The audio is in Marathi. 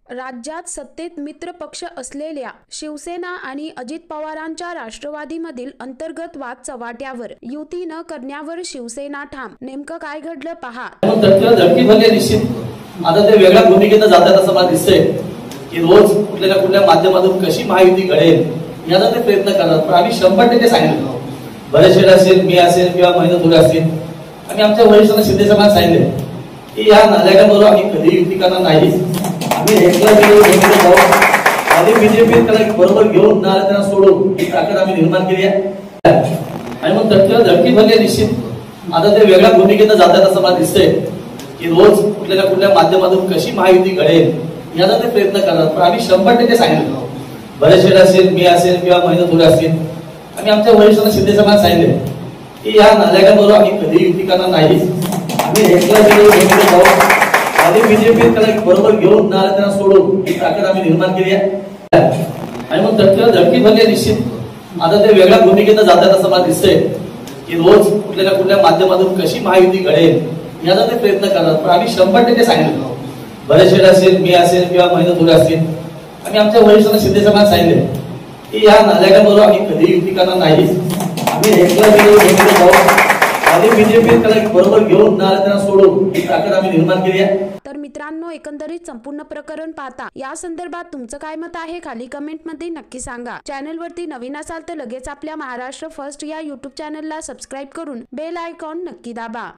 राज्यात सत्तेत मित्र पक्ष असलेल्या शिवसेना आणि अजित पवारांच्या राष्ट्रवादीमधील अंतर्गत वाद चव्हाट्यावर. युती न करण्यावर शिवसेना ठाम. नेमकं काय घडलं पहा. धडकी भरली निश्चित. आता ते वेगळ्या भूमिकेत जातात असं मला दिसतंय की रोज कुठल्या ना कुठल्या माध्यमातून कशी महायुती घडेल याचा ते प्रयत्न करतात. पण आम्ही 100% सांगितलं, बरेचसे असेल, मी असेल किंवा महेंद्र थोडे असतील, आम्ही आमच्या वरिष्ठांना शिंदे साहेबांना सांगितले की या नाल्याकाबरोबर आम्ही कधी युती करणार नाही. आम्ही बीजेपी बरोबर घेऊन त्यांना सोडून ही ताकद आम्ही निर्माण केली आहे. आणि मग धडकी भरली निश्चित. आता ते वेगळ्या भूमिकेत जातात असं मला दिसतंय की रोज कुठल्या ना कुठल्या माध्यमातून कशी महायुती घडेल याचा ते प्रयत्न करतात. पण आम्ही 100% सांगितलं, बरेचसे असेल, मी असेल किंवा महेंद्र थोडे असतील, आम्ही आमच्या वरिष्ठांना शिंदे साहेबांना सांगितले की या नाल्याकाबरोबर आम्ही कधी युती करणार नाही. आम्ही बीजेपी बरोबर घेऊन त्यांना सोडून ही ताकद आम्ही निर्माण केली आहे. आणि मग धडकी भरली निश्चित. आता ते वेगळ्या भूमिकेत जातात असं मला दिसतंय की रोज कुठल्या ना कुठल्या माध्यमातून कशी महायुती घडेल याचा ते प्रयत्न करतात. पण आम्ही 100% सांगितलं, बरेचसे असेल, मी असेल किंवा महेंद्र थोडे असतील, आम्ही आमच्या वरिष्ठांना शिंदे साहेबांना सांगितले की या नाल्याकाबरोबर आम्ही कधी युती करणार नाही. आम्ही बीजेपी बरोबर घेऊन त्यांना सोडून ही ताकद आम्ही निर्माण केली आहे. तर मित्रांनो, एकंदरीत संपूर्ण प्रकरण पाहता या संदर्भात तुमचं काय मत आहे खाली कमेंट मध्ये नक्की सांगा. चॅनल वरती नवीन असाल तर लगेच आपल्या महाराष्ट्र फर्स्ट या युट्यूब चॅनलला सबस्क्राईब करून बेल आयकॉन नक्की दाबा.